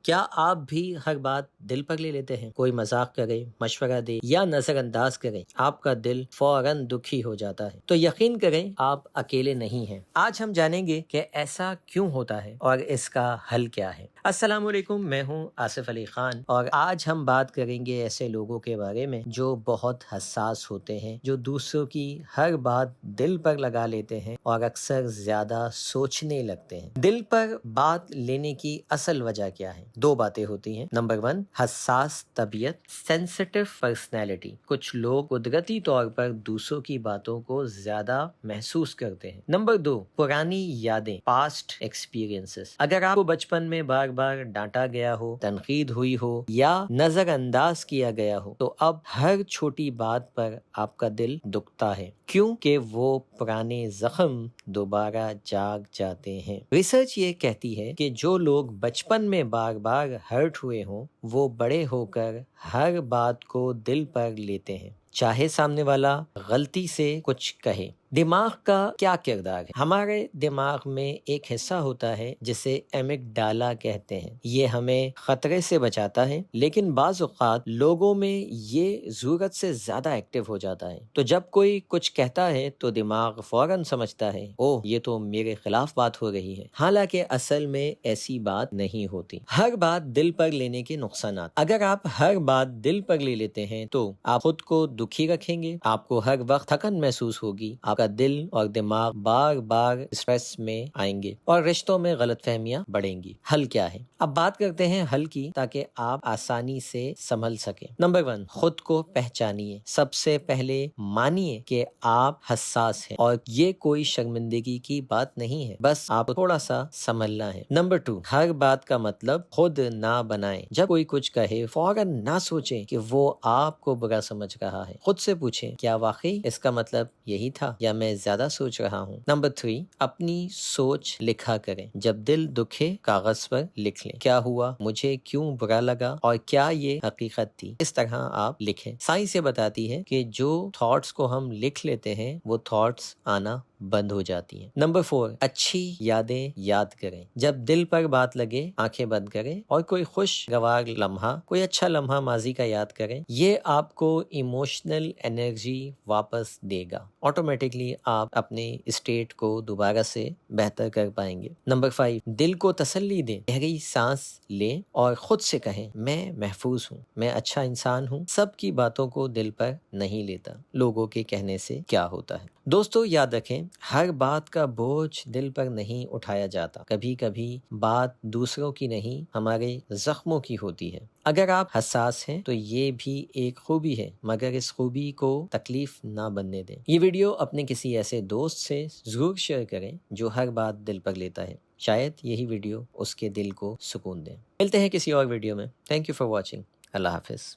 کیا آپ بھی ہر بات دل پر لے لیتے ہیں؟ کوئی مذاق کرے، مشورہ دے یا نظر انداز کرے، آپ کا دل فوراً دکھی ہو جاتا ہے۔ تو یقین کریں آپ اکیلے نہیں ہیں۔ آج ہم جانیں گے کہ ایسا کیوں ہوتا ہے اور اس کا حل کیا ہے۔ السلام علیکم، میں ہوں آصف علی خان اور آج ہم بات کریں گے ایسے لوگوں کے بارے میں جو بہت حساس ہوتے ہیں، جو دوسروں کی ہر بات دل پر لگا لیتے ہیں اور اکثر زیادہ سوچنے لگتے ہیں۔ دل پر بات لینے کی اصل وجہ کیا ہے؟ دو باتیں ہوتی ہیں۔ نمبر 1، حساس طبیعت، سینسٹیو پرسنالٹی۔ کچھ لوگ قدرتی طور پر دوسروں کی باتوں کو زیادہ محسوس کرتے ہیں۔ نمبر 2، پرانی یادیں، پاسٹ ایکسپیرینسز۔ اگر آپ کو بچپن میں بار بار ڈانٹا گیا ہو، تنقید ہوئی ہو یا نظر انداز کیا گیا ہو تو اب ہر چھوٹی بات پر آپ کا دل دکھتا ہے، کیونکہ وہ پرانے زخم دوبارہ جاگ جاتے ہیں۔ ریسرچ یہ کہتی ہے کہ جو لوگ بچپن میں بار بار ہرٹ ہوئے ہوں وہ بڑے ہو کر ہر بات کو دل پر لیتے ہیں، چاہے سامنے والا غلطی سے کچھ کہے۔ دماغ کا کیا کردار ہے؟ ہمارے دماغ میں ایک حصہ ہوتا ہے جسے ایمگڈالا کہتے ہیں۔ یہ ہمیں خطرے سے بچاتا ہے، لیکن بعض اوقات لوگوں میں یہ ضرورت سے زیادہ ایکٹیو ہو جاتا ہے۔ تو جب کوئی کچھ کہتا ہے تو دماغ فوراً سمجھتا ہے، اوہ یہ تو میرے خلاف بات ہو رہی ہے، حالانکہ اصل میں ایسی بات نہیں ہوتی۔ ہر بات دل پر لینے کے نقصانات۔ اگر آپ ہر بات دل پر لے لیتے ہیں تو آپ خود کو دکھی رکھیں گے، آپ کو ہر وقت تھکن محسوس ہوگی، آپ کا دل اور دماغ بار بار اسٹریس میں آئیں گے اور رشتوں میں غلط فہمیاں بڑھیں گی۔ حل کیا ہے؟ اب بات کرتے ہیں حل کی، تاکہ آپ آسانی سے سنبھل سکیں۔ نمبر 1، خود کو پہچانیے۔ سب سے پہلے مانیے کہ آپ حساس ہیں اور یہ کوئی شرمندگی کی بات نہیں ہے، بس آپ کو تھوڑا سا سنبھلنا ہے۔ نمبر 2، ہر بات کا مطلب خود نہ بنائیں۔ جب کوئی کچھ کہے فوراً نہ سوچیں کہ وہ آپ کو برا سمجھ رہا ہے، خود سے پوچھیں کیا واقعی اس کا مطلب یہی تھا یا میں زیادہ سوچ رہا ہوں۔ نمبر 3، اپنی سوچ لکھا کریں۔ جب دل دکھے کاغذ پر لکھ لیں، کیا ہوا، مجھے کیوں برا لگا اور کیا یہ حقیقت تھی۔ اس طرح آپ لکھیں۔ سائنس یہ بتاتی ہے کہ جو تھاٹس کو ہم لکھ لیتے ہیں وہ تھاٹس آنا بند ہو جاتی ہیں۔ نمبر 4، اچھی یادیں یاد کریں۔ جب دل پر بات لگے آنکھیں بند کریں اور کوئی خوشگوار لمحہ، کوئی اچھا لمحہ ماضی کا یاد کریں۔ یہ آپ کو ایموشنل انرجی واپس دے گا۔ آٹومیٹکلی آپ اپنے اسٹیٹ کو دوبارہ سے بہتر کر پائیں گے۔ نمبر 5، دل کو تسلی دیں۔ گہری سانس لیں اور خود سے کہیں میں محفوظ ہوں، میں اچھا انسان ہوں۔ سب کی باتوں کو دل پر نہیں لیتا، لوگوں کے کہنے سے کیا ہوتا ہے۔ دوستو یاد رکھیں، ہر بات کا بوجھ دل پر نہیں اٹھایا جاتا۔ کبھی کبھی بات دوسروں کی نہیں، ہمارے زخموں کی ہوتی ہے۔ اگر آپ حساس ہیں تو یہ بھی ایک خوبی ہے، مگر اس خوبی کو تکلیف نہ بننے دیں۔ یہ ویڈیو اپنے کسی ایسے دوست سے ضرور شیئر کریں جو ہر بات دل پر لیتا ہے، شاید یہی ویڈیو اس کے دل کو سکون دے۔ ملتے ہیں کسی اور ویڈیو میں۔ Thank you for watching. اللہ حافظ۔